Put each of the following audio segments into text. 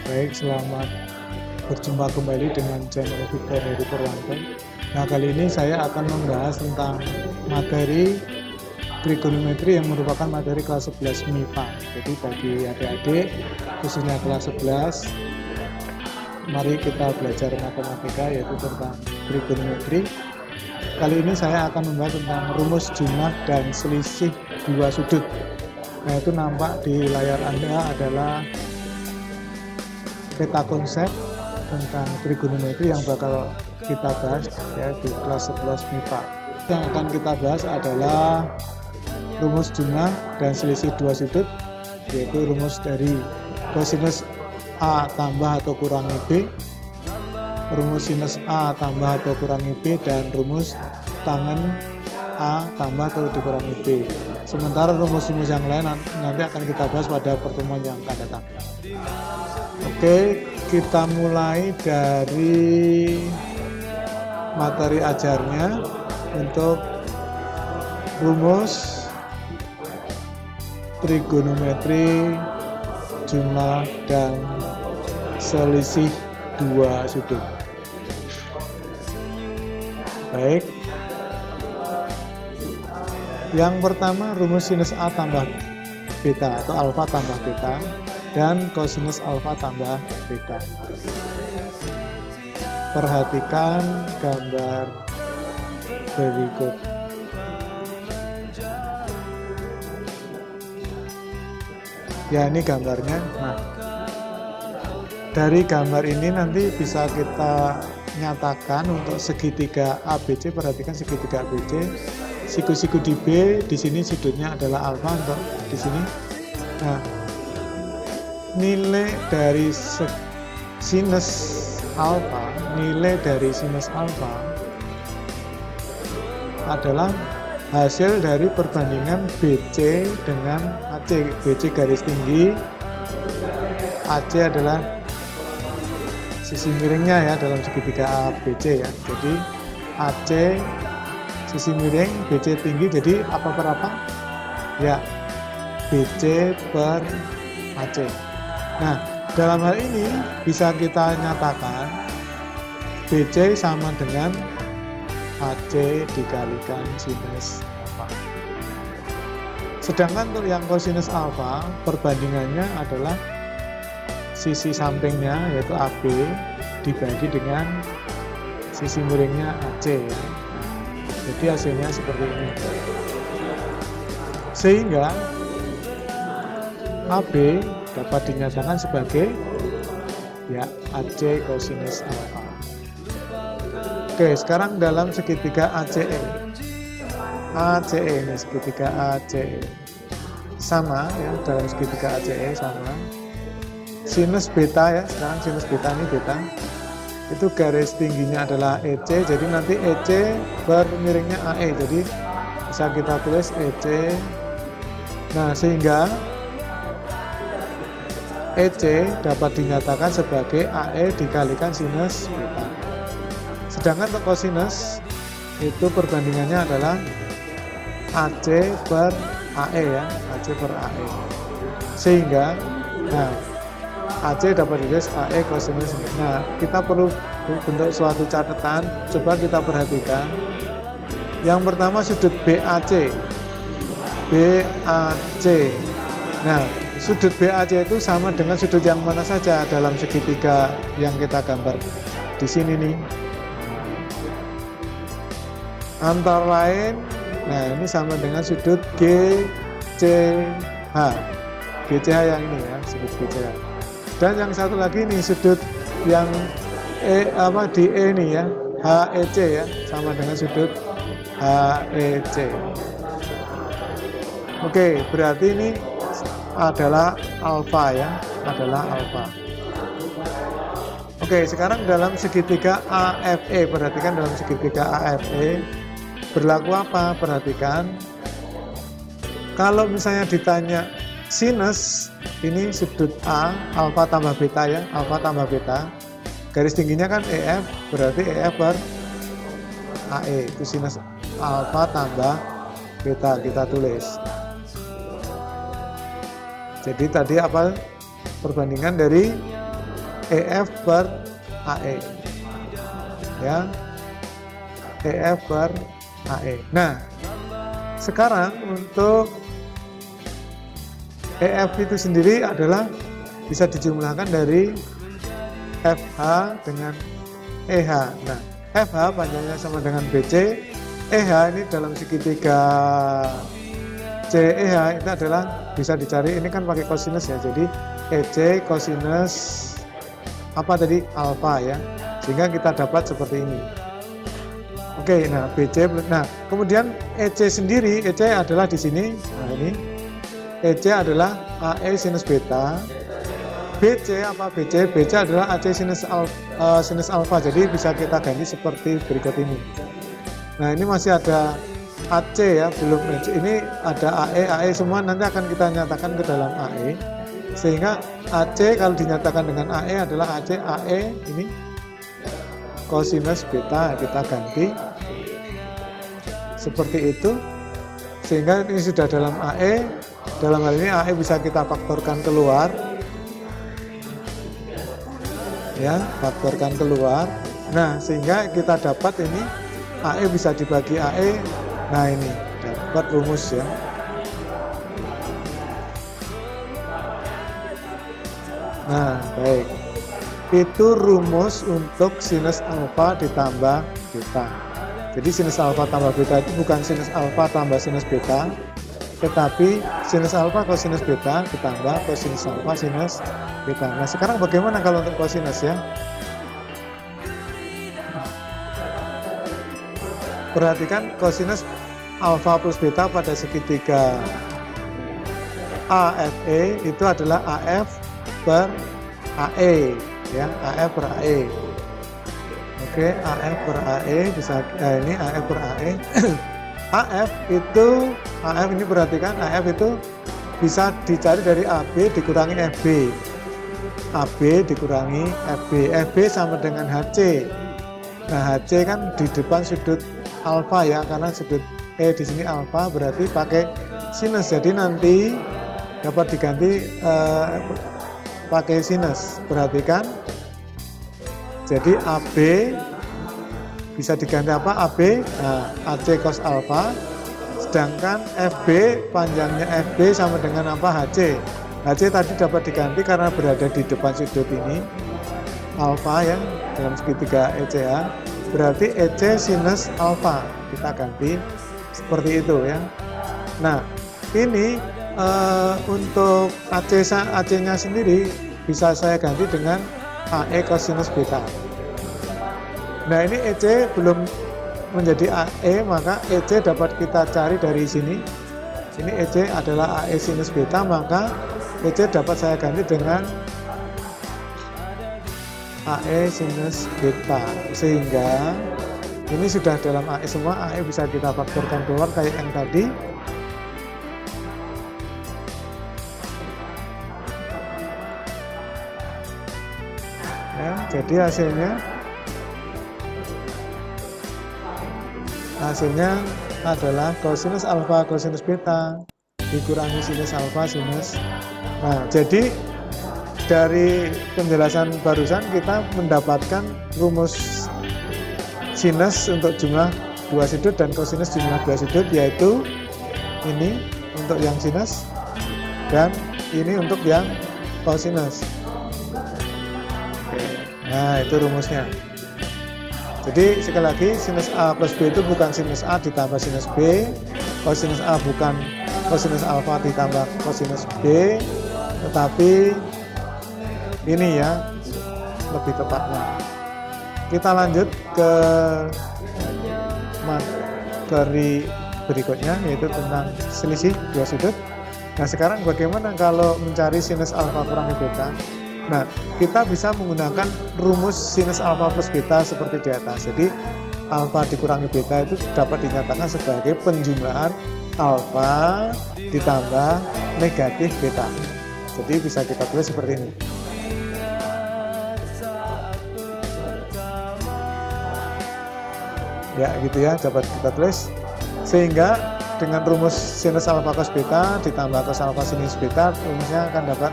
Baik, selamat berjumpa kembali dengan channel Victor dari Purwanto. Nah, kali ini saya akan membahas tentang materi trigonometri yang merupakan materi kelas 11 MIPA. Jadi bagi adik-adik, khususnya kelas 11, mari kita belajar matematika yaitu tentang trigonometri. Kali ini saya akan membahas tentang rumus jumlah dan selisih dua sudut. Nah, itu nampak di layar Anda adalah peta konsep tentang trigonometri yang bakal kita bahas ya di kelas 11 MIPA. Yang akan kita bahas adalah rumus jumlah dan selisih dua sudut, yaitu rumus dari kosinus A tambah atau kurangi B, rumus sinus A tambah atau kurangi B, dan rumus tangen A tambah atau dikurangi B. Sementara rumus-rumus yang lain nanti akan kita bahas pada pertemuan yang akan datang. Oke, kita mulai dari materi ajarnya untuk rumus trigonometri jumlah dan selisih dua sudut. Baik. Yang pertama rumus sinus A tambah beta atau alfa tambah beta dan kosinus alfa tambah beta. Perhatikan gambar berikut. Ya, ini gambarnya. Nah, dari gambar ini nanti bisa kita nyatakan untuk segitiga ABC. Perhatikan segitiga ABC. Siku-siku di B, di sini sudutnya adalah alfa untuk di sini. Nah, nilai dari sinus alfa adalah hasil dari perbandingan BC dengan AC. BC garis tinggi, AC adalah sisi miringnya ya dalam segitiga ABC ya. Jadi AC sisi miring, BC tinggi, jadi apa per apa? Ya, BC per AC. Nah, dalam hal ini bisa kita nyatakan BC sama dengan AC dikalikan sinus alfa. Sedangkan untuk yang kosinus alfa, perbandingannya adalah sisi sampingnya yaitu AB dibagi dengan sisi miringnya AC ya. Jadi hasilnya seperti ini. Sehingga AB dapat dinyatakan sebagai ya AC kosinus alfa. Oke, sekarang dalam segitiga ACE. ACE ini segitiga ACE. Sama ya, dalam segitiga ACE sama. Sinus beta ya, sekarang sinus beta ini beta. Itu garis tingginya adalah EC, jadi nanti EC bermiringnya AE, jadi bisa kita tulis EC. Nah, sehingga EC dapat dinyatakan sebagai AE dikalikan sinus beta. Sedangkan untuk kosinus itu perbandingannya adalah AC per AE ya, AC per AE. Sehingga nah AC dapat ditulis AE kosinus. Nah, kita perlu bentuk suatu catatan. Coba kita perhatikan. Yang pertama sudut BAC. BAC. Nah, sudut BAC itu sama dengan sudut yang mana saja dalam segitiga yang kita gambar di sini nih. Antara lain, nah ini sama dengan sudut GCH. GCH yang ini ya, sudut GCH. Dan yang satu lagi nih sudut yang di E nih ya, HEC ya, sama dengan sudut HEC. Oke, berarti ini adalah alfa ya, adalah alfa. Oke, sekarang dalam segitiga AFE, perhatikan dalam segitiga AFE berlaku apa? Perhatikan. Kalau misalnya ditanya sinus, ini sudut A, alfa tambah beta ya, alfa tambah beta. Garis tingginya kan EF, berarti EF per AE, itu sinus alfa tambah beta, kita tulis. Jadi tadi apa? Perbandingan dari EF per AE ya, EF per AE. Nah sekarang untuk EF itu sendiri adalah bisa dijumlahkan dari FH dengan EH. Nah FH panjangnya sama dengan BC, EH ini dalam segitiga CEH itu adalah bisa dicari, ini kan pakai kosinus ya, jadi EC kosinus apa tadi, alfa ya, sehingga kita dapat seperti ini. Oke, nah BC, nah kemudian EC sendiri, EC adalah di sini, nah ini EC adalah AE sinus beta, BC apa BC, BC adalah AC sinus alfa, jadi bisa kita ganti seperti berikut ini. Nah ini masih ada AC ya, belum AC. Ini ada AE semua nanti akan kita nyatakan ke dalam AE, sehingga AC kalau dinyatakan dengan AE adalah AC AE ini kosinus beta, kita ganti seperti itu, sehingga ini sudah dalam AE. Dalam hal ini AE bisa kita faktorkan keluar ya, faktorkan keluar. Nah sehingga kita dapat ini AE bisa dibagi AE. Nah ini dapat rumus ya. Nah baik, itu rumus untuk sinus alfa ditambah beta. Jadi sinus alfa tambah beta itu bukan sinus alfa tambah sinus beta, tetapi sinus alfa kosinus beta ditambah kosinus alfa sinus beta. Nah sekarang bagaimana kalau untuk kosinus ya? Perhatikan kosinus alfa plus beta pada segitiga AFE itu adalah AF per AE ya, AF per AE. Oke, AF per AE bisa ini AF per AE. AF itu, AF ini perhatikan, AF itu bisa dicari dari AB dikurangi FB. AB dikurangi FB. FB sama dengan HC. Nah, HC kan di depan sudut alfa ya, karena sudut di sini alfa, berarti pakai sinus. Jadi nanti dapat diganti pakai sinus. Perhatikan. Jadi AB bisa diganti apa? AB, nah, AC cos alfa, sedangkan FB, panjangnya FB sama dengan apa? HC. HC tadi dapat diganti karena berada di depan sudut ini, alfa ya, dalam segitiga ECH, berarti EC sinus alfa, kita ganti seperti itu ya. Nah, ini untuk AC-nya sendiri bisa saya ganti dengan AE cosinus beta. Nah ini EC belum menjadi AE, maka EC dapat kita cari dari sini. Ini EC adalah AE sinus beta, maka EC dapat saya ganti dengan AE sinus beta. Sehingga ini sudah dalam AE semua, AE bisa kita faktorkan keluar kayak yang tadi. Ya, jadi hasilnya adalah kosinus alfa kosinus beta dikurangi sinus alfa sinus. Nah jadi dari penjelasan barusan kita mendapatkan rumus sinus untuk jumlah dua sudut dan kosinus jumlah dua sudut, yaitu ini untuk yang sinus dan ini untuk yang kosinus. Nah itu rumusnya. Jadi sekali lagi, sinus A plus B itu bukan sinus A ditambah sinus B, kosinus A bukan kosinus alfa ditambah kosinus B, tetapi ini ya lebih tepatnya. Kita lanjut ke materi berikutnya, yaitu tentang selisih dua sudut. Nah sekarang bagaimana kalau mencari sinus alfa kurangi beta? Nah, kita bisa menggunakan rumus sinus alfa plus beta seperti di atas. Jadi, alfa dikurangi beta itu dapat dinyatakan sebagai penjumlahan alfa ditambah negatif beta. Jadi, bisa kita tulis seperti ini. Ya, gitu ya, dapat kita tulis. Sehingga, dengan rumus sinus alfa cos beta ditambah cos alfa sinus beta, rumusnya akan dapat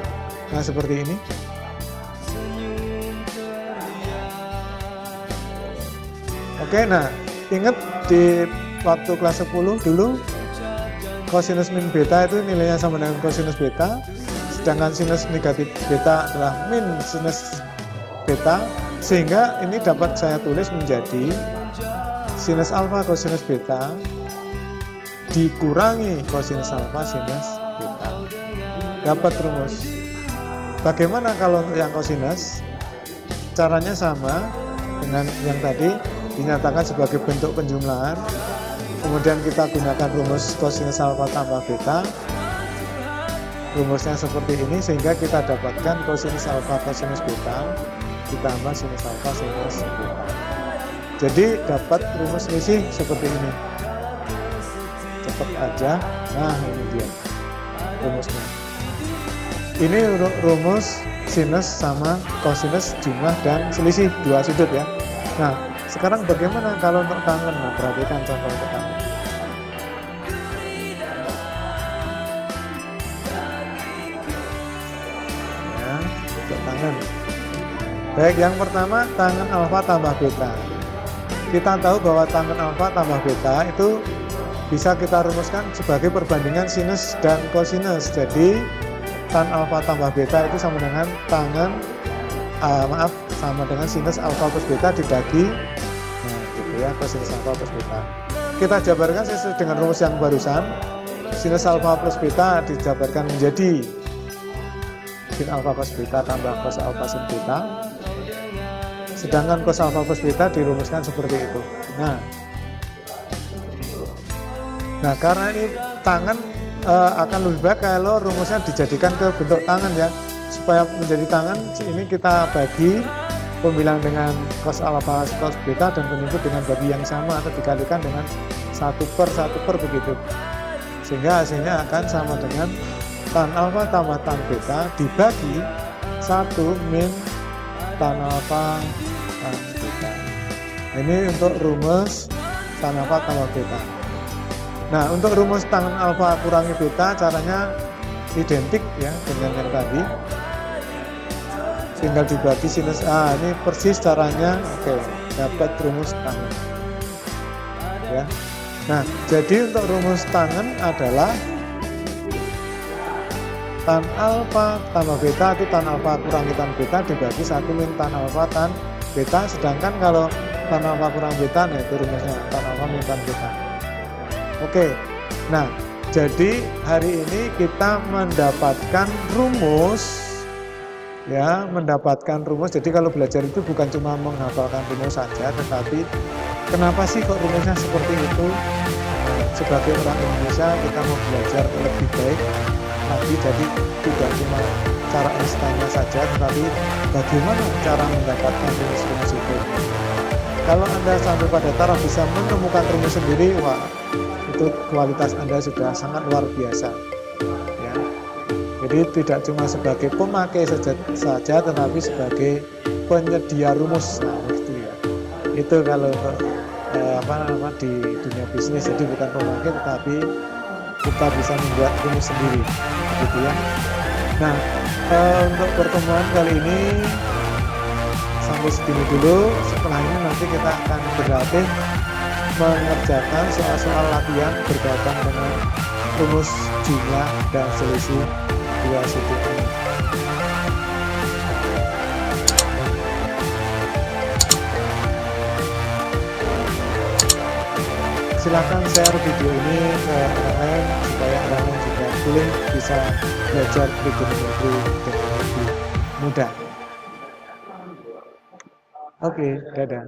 seperti ini. Oke, nah ingat di waktu kelas 10 dulu kosinus min beta itu nilainya sama dengan kosinus beta, sedangkan sinus negatif beta adalah min sinus beta, sehingga ini dapat saya tulis menjadi sinus alfa kosinus beta dikurangi kosinus alfa sinus beta. Dapat rumus. Bagaimana kalau yang kosinus? Caranya sama dengan yang tadi, dinyatakan sebagai bentuk penjumlahan, kemudian kita gunakan rumus kosinus alfa tambah beta, rumusnya seperti ini, sehingga kita dapatkan kosinus alfa kosinus beta ditambah sinus alfa sinus beta. Jadi dapat rumus selisih seperti ini. Cepat aja. Nah, ini dia rumusnya. Ini rumus sinus sama kosinus jumlah dan selisih dua sudut ya. Nah, sekarang bagaimana kalau untuk tangen? Nah, perhatikan contoh untuk tangen. Ya, untuk tangen. Baik, yang pertama tangen alfa tambah beta. Kita tahu bahwa tangen alfa tambah beta itu bisa kita rumuskan sebagai perbandingan sinus dan kosinus. Jadi tan alfa tambah beta itu sama dengan sama dengan sinus alfa plus beta dibagi, nah gitu ya, kosinus alfa plus beta. Kita jabarkan sesuai dengan rumus yang barusan. Sinus alfa plus beta dijabarkan menjadi sin alfa plus beta tambah cos alfa sin beta. Sedangkan cos alfa plus beta dirumuskan seperti itu. Nah karena ini tangan akan lebih baik kalau rumusnya dijadikan ke bentuk tangan ya. Supaya menjadi tangan, ini kita bagi pembilang dengan cos alfa cos beta dan penyebut dengan bagi yang sama atau dikalikan dengan 1/1 begitu. Sehingga hasilnya akan sama dengan tan alfa tambah tan beta dibagi 1 min tan alfa tan beta. Ini untuk rumus tan alfa tambah beta. Nah, untuk rumus tan alfa kurangi beta caranya identik ya dengan yang tadi. Tinggal dibagi sinus ini persis caranya. Oke, dapat rumus tangen ya. Nah, jadi untuk rumus tangen adalah tan alfa tambah beta itu tan alfa kurangi tan beta dibagi 1 min tan alfa tan beta. Sedangkan kalau tan alfa kurang beta, nah itu rumusnya tan alfa min tan beta. Oke, nah jadi hari ini kita mendapatkan rumus ya, mendapatkan rumus. Jadi kalau belajar itu bukan cuma menghafalkan rumus saja, tetapi kenapa sih kok rumusnya seperti itu? Sebagai orang Indonesia kita mau belajar lebih baik lagi, jadi tidak cuma cara instannya saja, tetapi bagaimana cara mendapatkan rumus-rumus itu. Kalau Anda sampai pada taraf bisa menemukan rumus sendiri, wah itu kualitas Anda sudah sangat luar biasa. Jadi tidak cuma sebagai pemakai saja, tetapi sebagai penyedia rumus. Nah, gitu ya. Itu kalau di dunia bisnis, jadi bukan pemakai, tetapi kita bisa membuat rumus sendiri, gitu ya. Nah, untuk pertemuan kali ini sampai segini dulu. Setelah ini nanti kita akan berlatih mengerjakan soal-soal latihan berkaitan dengan rumus jumlah dan selisih dua sudut ini. Silakan share video ini ke orang lain supaya orang lain juga boleh bisa belajar trigonometri dengan lebih mudah. Oke, dadah.